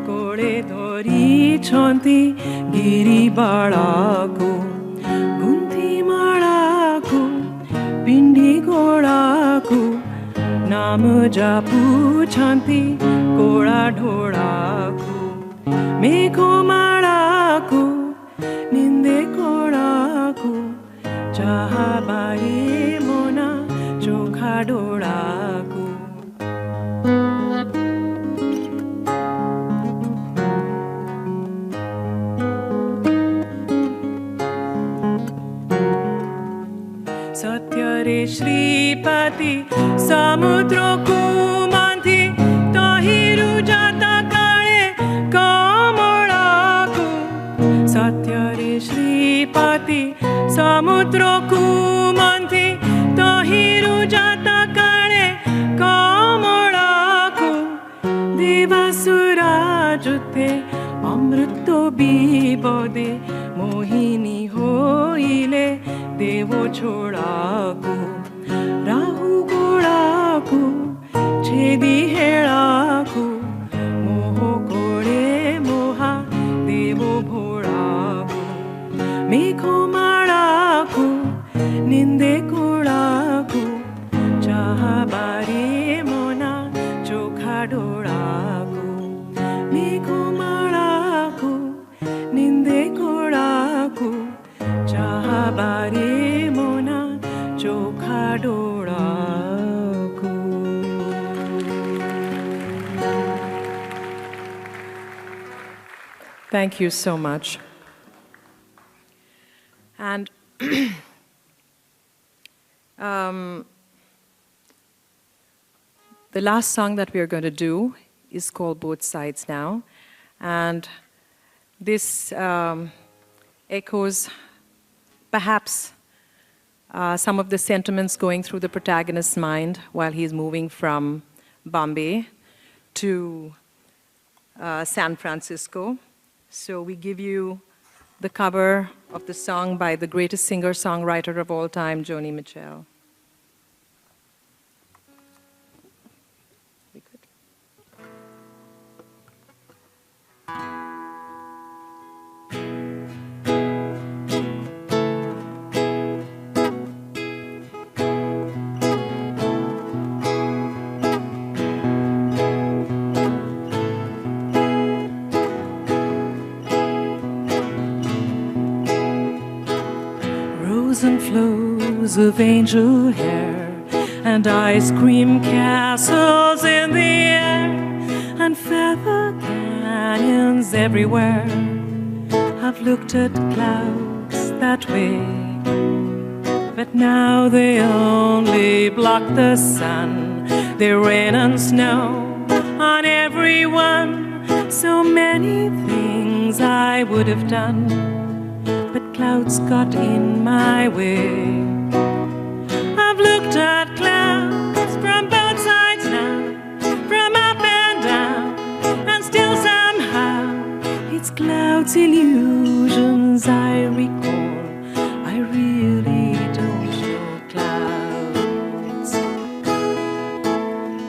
कोड़े धरी छन्ती गिरी बाड़ाको गुन्थी माड़ाको पिंडी गोड़ाको नाम जापू छन्ती कोड़ा ढोड़ाको मेघो माड़ाको निंदे कोड़ाको चाहा बारे मोना चोखा डोड़ाको सत्य रे श्रीपति समुद्र को मांथी तहिरु जाता काले कमलाको सत्य रे श्रीपति समुद्र को मांथी तहिरु जाता काले कमलाको देवासुरा जुते अमृत विपदे मोहिनी होइले देवो छोड़ाको राहु गोड़ाको छेदी हेड़ाको मोह कोड़े मोहा देवो भोड़ाको मेघो माड़ाको निंदे कोड़ाको चाहा बारे मोना चोखा डोड़ाको मेघो माड़ाको निंदे कोड़ाको चाहा बारे मोना चोखा डोड़ाको Thank you so much. And the last song that we are going to do is called Both Sides Now. And this echoes perhaps some of the sentiments going through the protagonist's mind while he's moving from Bombay to San Francisco. So we give you the cover of the song by the greatest singer-songwriter of all time, Joni Mitchell. We could. And flows of angel hair and ice cream castles in the air and feather canyons everywhere. I've looked at clouds that way, but now they only block the sun. They rain and snow on everyone. So many things I would have done, but clouds got in my way. I've looked at clouds from both sides now, from up and down, and still somehow it's clouds' illusions I recall. I really don't know clouds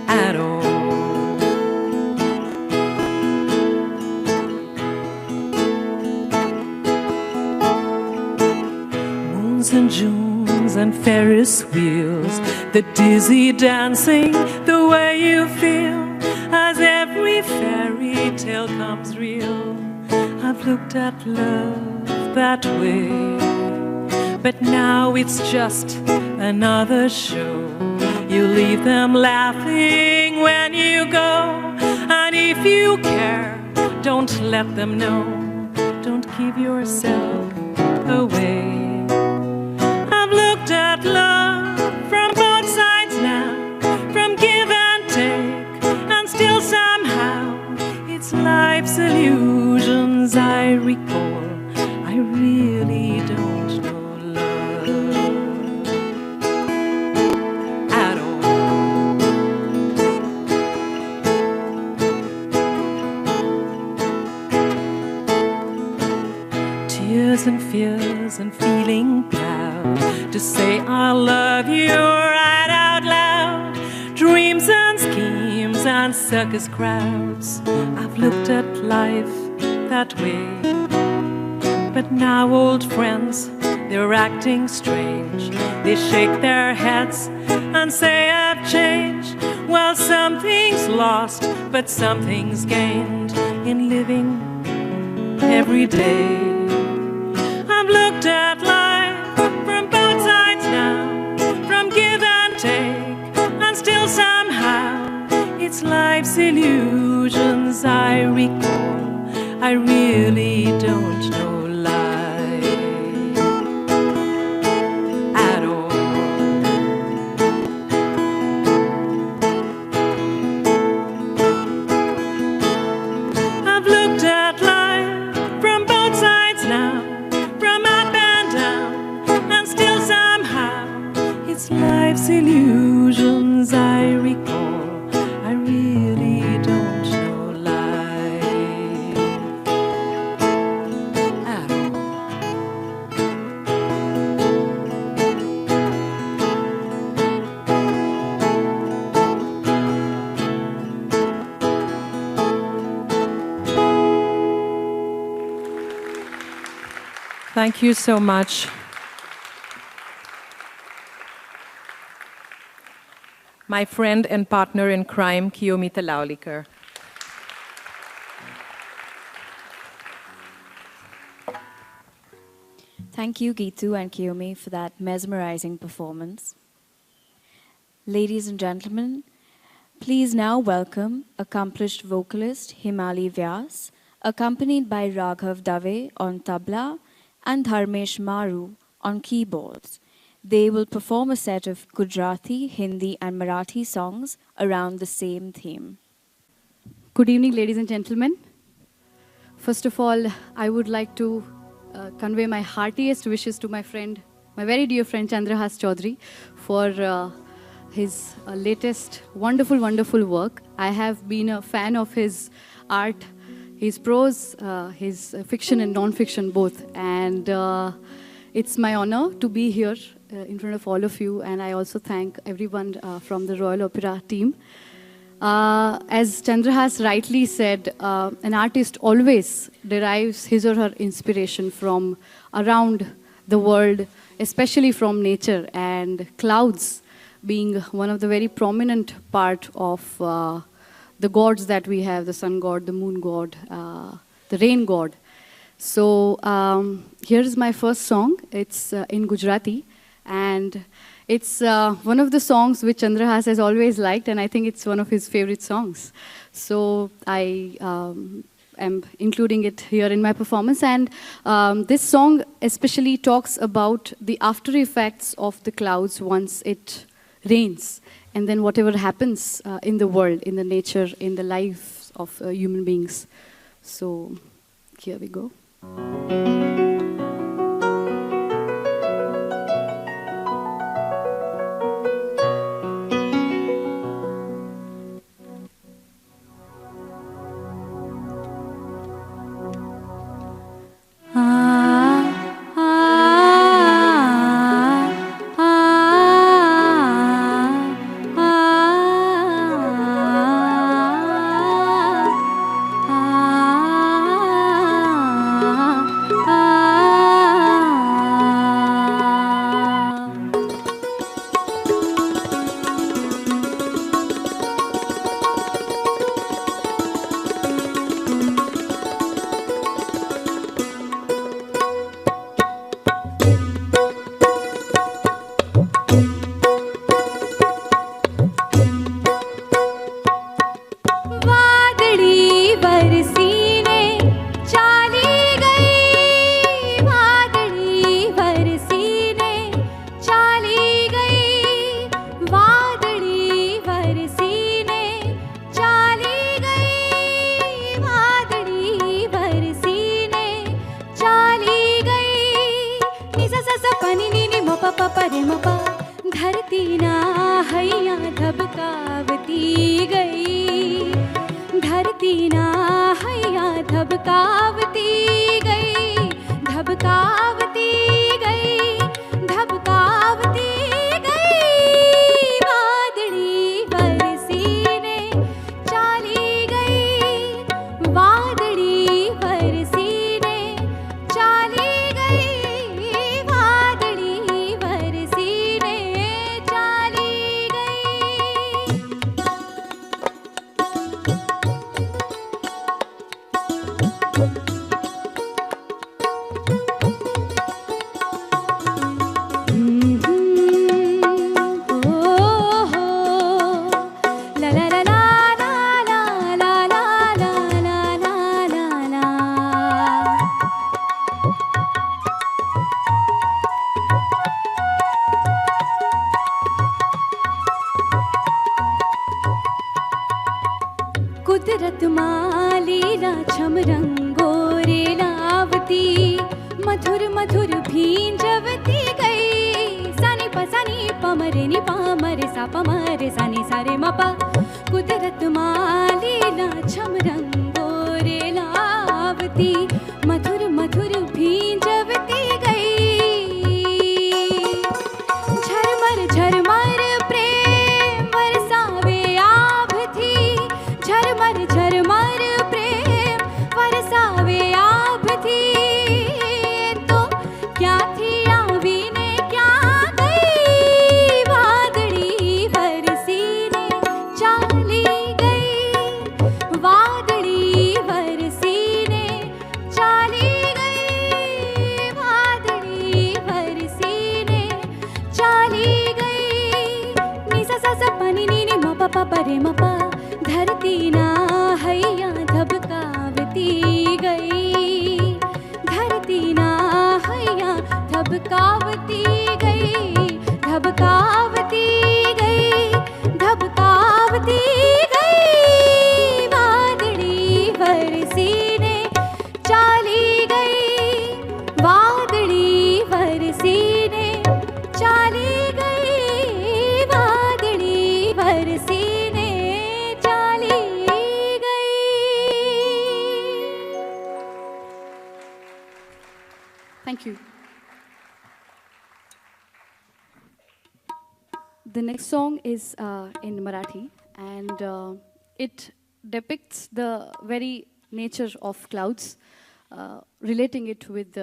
at all. And Junes and Ferris wheels, the dizzy dancing, the way you feel as every fairy tale comes real. I've looked at love that way, but now it's just another show. You leave them laughing when you go, and if you care, don't let them know. Don't give yourself away. I've looked at love from both sides now, from give and take, and still somehow it's life's illusions I recall. I really don't know love at all. Tears and fears and feeling proud to say I love you right out loud. Dreams and schemes and circus crowds. I've looked at life that way. But now old friends, they're acting strange. They shake their heads and say I've changed. Well, something's lost, but something's gained in living every day. I've looked at life from both sides now, from give and take, and still somehow it's life's illusions I recall. I really don't know life at all. I've looked at life from both sides now, from up and down, and still somehow it's life's illusions I recall. I really don't know life at all. Thank you so much. My friend and partner in crime, Kiyomita Laulikar. Thank you, Geetu and Kiyomi, for that mesmerizing performance. Ladies and gentlemen, please now welcome accomplished vocalist Himali Vyas, accompanied by Raghav Dave on tabla and Dharmesh Maru on keyboards. They will perform a set of Gujarati, Hindi and Marathi songs around the same theme. Good evening, ladies and gentlemen. First of all, I would like to convey my heartiest wishes to my friend, my very dear friend Chandrahas Chaudhary, for his latest wonderful, wonderful work. I have been a fan of his art, his prose, his fiction and non-fiction both. And it's my honor to be here in front of all of you. And I also thank everyone from the Royal Opera team. As Chandrahas rightly said, an artist always derives his or her inspiration from around the world, especially from nature, and clouds being one of the very prominent part of the gods that we have, the sun god, the moon god, the rain god. So here is my first song. It's in Gujarati, and it's one of the songs which Chandrahas has always liked, and I think it's one of his favorite songs. So I am including it here in my performance. And this song especially talks about the after effects of the clouds once it rains, and then whatever happens in the world, in the nature, in the lives of human beings. So here we go. Ah रे म पा धरती ना हैया धबकावती गई, धरती ना हैया धबकावती गई, धबकावती गई, धबकावती गई। वादड़ी बरसी ने चाली गई, वादड़ी बरसी ने चाली गई, वादड़ी बरसी ने चाली गई। La la la la la la la la la la la la। कुदरत मालीला छम रंगोरे लावती, मधुर मधुर भींजवती गई। सानी पमरे नि पामरे सा पमरे सानी सारे म पा। कुदरत मालीला छम रंगोरे लावती, मधुर मधुर भींजवती गई। झरमर झरमर प्रेम बरसावे आभ थी, झरमर झरमर प्रेम बरसावे आभ थी। तो क्या थी आवी ने क्या गई, वादड़ी बरसी ने चाली गई, वादड़ी बरसी ने चाली गई, वादड़ी बरसी ने चाली गई। नि सा सा सा प नि नि म प प रे म पा धरती ना हैया धबकावती गई, धरती ना हैया धबकावती गई, धबकावती गई, धबकावती गई। वादड़ी बरसी ने चाली गई, वादड़ी बरसी ने चाली गई, वादड़ी बरसी ने चाली गई। Thank you. The next song is in Marathi, and it depicts the very nature of clouds, relating it with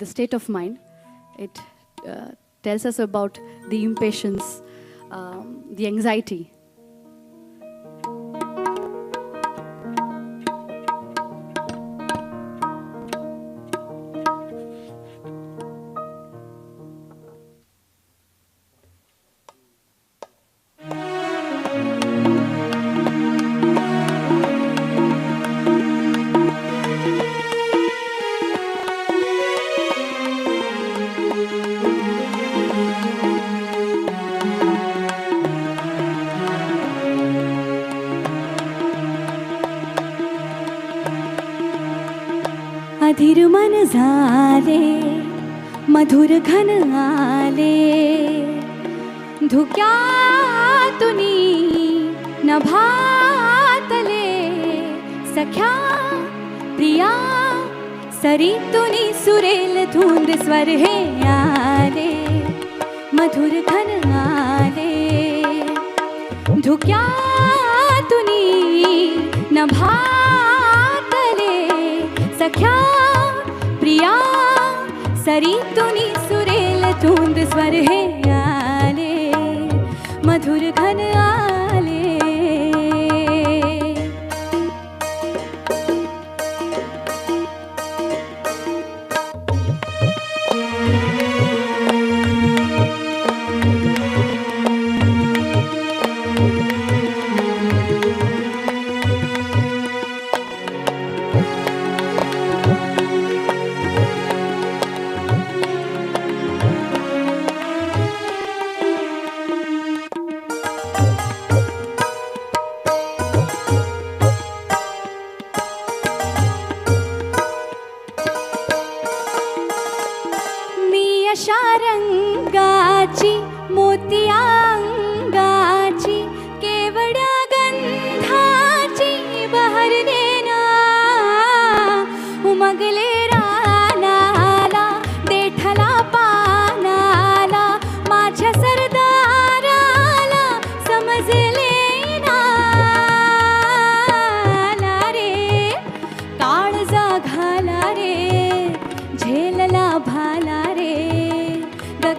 the state of mind. It tells us about the impatience, the anxiety. अधीर मन झाले, मधुर घन आले, धुक्यातुनी नभातले, सख्या प्रिया सरीतुनी सुरेल धुंद स्वर हे आले, मधुर घन आले, धुक्यातुनी नभातले, सख्या प्रिया सरीतुनी सुरेल धुंद स्वर हे आले, मधुर घन आले।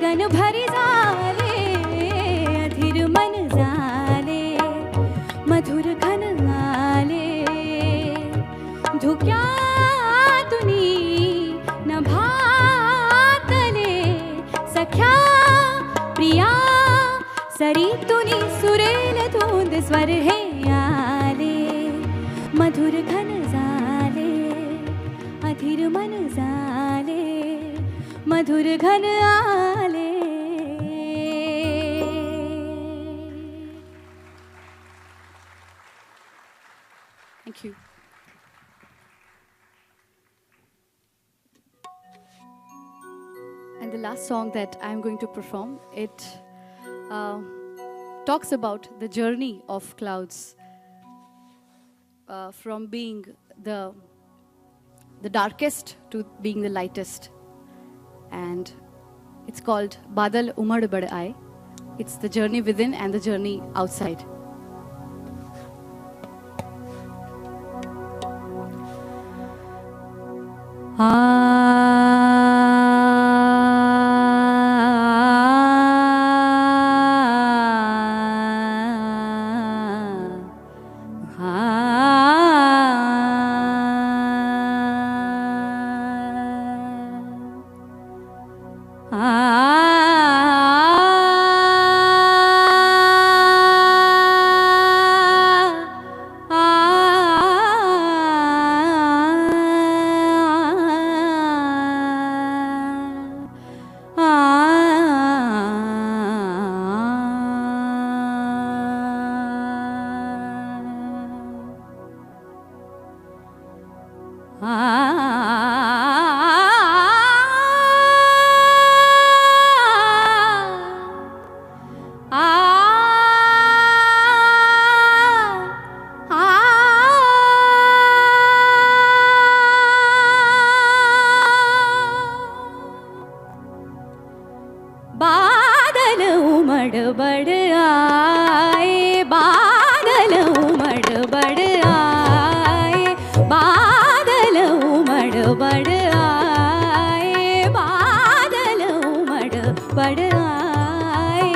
गगन भरी झाले अधीर मन झाले मधुर घन आले धुक्यातुनी नभातले सख्या प्रिया सरीतुनी सुरेल धुंद स्वर हे आले मधुर घन झाले अधीर मन झाले मधुर घन आले. Thank you. And the last song that I'm going to perform, it talks about the journey of clouds from being the darkest to being the lightest. And it's called Badal Umad Bad Aaye. It's the journey within and the journey outside. बादल उमड़ बड़ आए बादल उमड़ बड़ आए बादल उमड़ बड़ आए बादल उमड़ बड़ आए.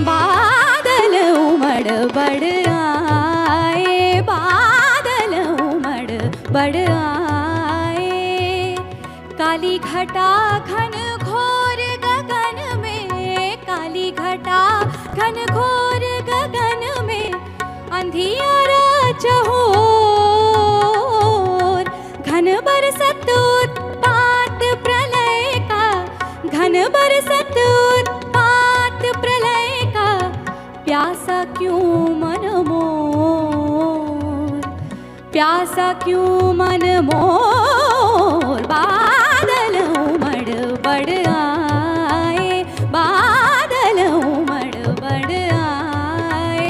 बादल उमड़ बड़ आए बादल उमड़ बड़ आए काली घटा घन घोर गगन में काली घटा घन घोर गगन में अंधियारा चहोर घन बरसत उत्पात प्रलय का घन बरसत उत्पात प्रलय का प्यासा क्यों मन मोर प्यासा क्यों मन मोर बादल उमड़ बड़ आए बादल उमड़ बड़ आए.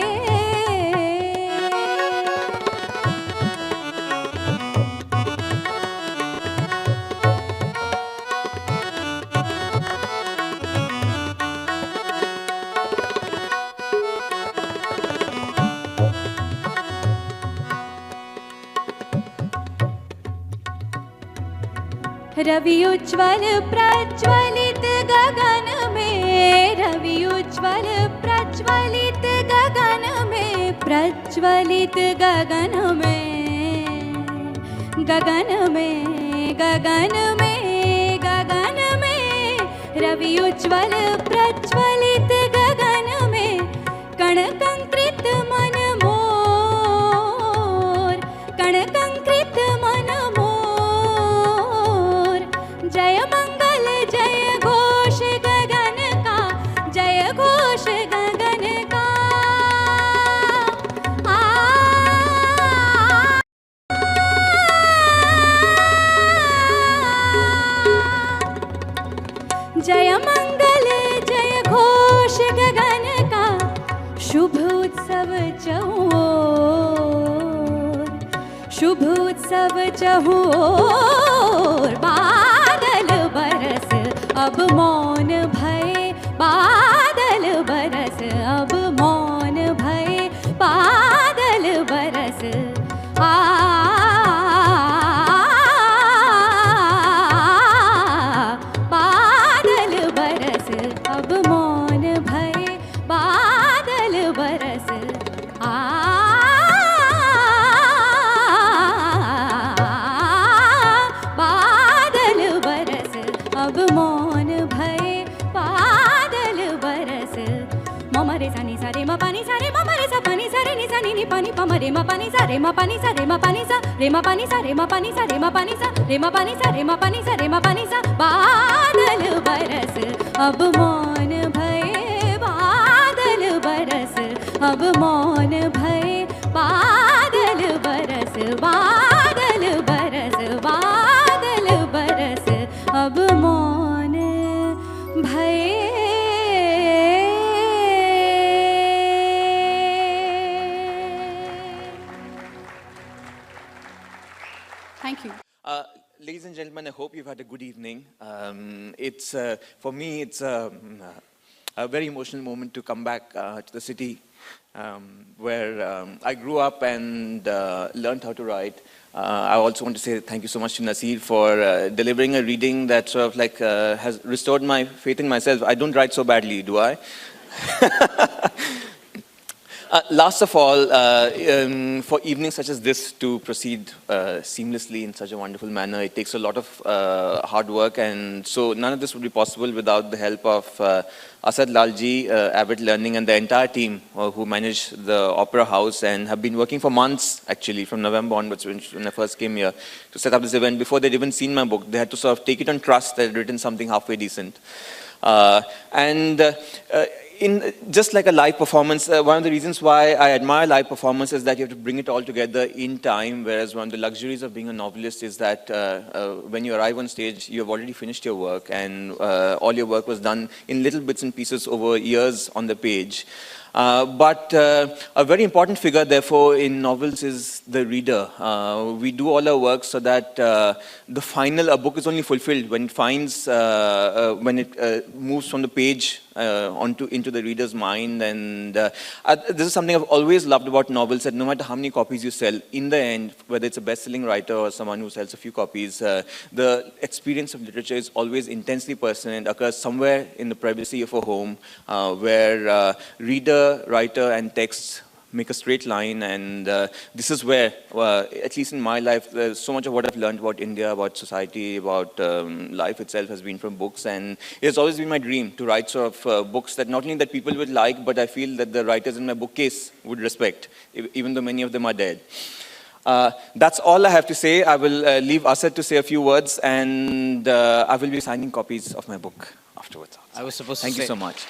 रवि उज्ज्वल प्रज्वलित गगन में रवि उज्ज्वल प्रज्वलित गगन में प्रज्वलित गगन में गगन में गगन में गगन में रवि उज्ज्वल प्रज्वलित गगन में कणकंकृत मन मोर कणकंकृत मन मोर जय मंगल जय घोष गगन का जय घोष गगन का. जय मंगल जय घोष गगन का शुभ उत्सव चहुओर शुभ उत्सव चहुओर बादल बरस अब मौन भय बादल बरस अब मौन भय बादल बरस बादल बरस अब मौन भय बादल बरस बादल बरस अब मौन भय बादल बरस ममरे सनी सरे म पानी सरे ममरे स पानी सरे नि सनी नि पानी पमरे म पानी सरे म पानी सरे म पानी स रे म पानी सरे म पानी सरे म पानी स रे म पानी सरे म पानी सरे म पानी स बादल बरस अब मौन भय बादल बरस अब मौन भय बादल बरस बादल बरस बादल बरस अब मौन भय Thank you. Ladies and gentlemen, I hope you've had a good evening. For me, it's a very emotional moment to come back to the city where I grew up and learned how to write. I also want to say thank you so much to Nasir for delivering a reading that sort of like has restored my faith in myself. I don't write so badly, do I? Last of all, for evenings such as this to proceed seamlessly in such a wonderful manner, it takes a lot of hard work, and so none of this would be possible without the help of Asad Lalji, Abbott Learning, and the entire team who manage the Opera House and have been working for months, actually, from November onwards when I first came here to set up this event. Before they'd even seen my book, they had to sort of take it on trust that I'd written something halfway decent. In just like a live performance, one of the reasons why I admire live performance is that you have to bring it all together in time, whereas one of the luxuries of being a novelist is that when you arrive on stage, you have already finished your work, and all your work was done in little bits and pieces over years on the page. But a very important figure, therefore, in novels is the reader. We do all our work so that a book is only fulfilled when it finds, when it moves from the page into the reader's mind. And this is something I've always loved about novels, that no matter how many copies you sell, in the end, whether it's a best-selling writer or someone who sells a few copies, the experience of literature is always intensely personal and occurs somewhere in the privacy of a home where reader, writer, and text make a straight line, and this is where, at least in my life, so much of what I've learned about India, about society, about life itself has been from books, and it has always been my dream to write sort of books that not only that people would like, but I feel that the writers in my bookcase would respect, even though many of them are dead. That's all I have to say. I will leave Asad to say a few words, and I will be signing copies of my book afterwards. I was supposed to Thank say. you so much.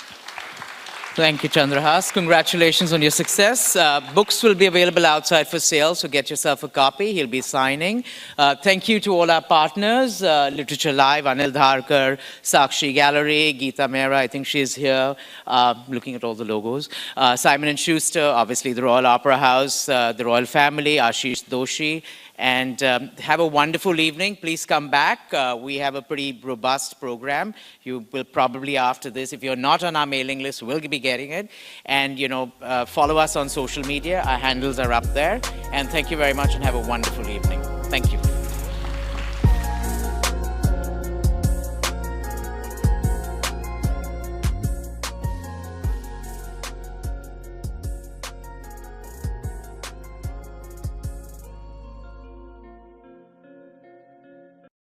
Thank you, Chandrahas. Congratulations on your success. Books will be available outside for sale, so get yourself a copy. He'll be signing. Thank you to all our partners, Literature Live, Anil Dharkar, Sakshi Gallery, Geeta Mehra, I think she's here, looking at all the logos. Simon & Schuster, obviously the Royal Opera House, the Royal Family, Ashish Doshi, and have a wonderful evening. Please come back. We have a pretty robust program. You will probably, after this, if you're not on our mailing list, will be getting it. And, you know, follow us on social media. Our handles are up there. And thank you very much and have a wonderful evening. Thank you.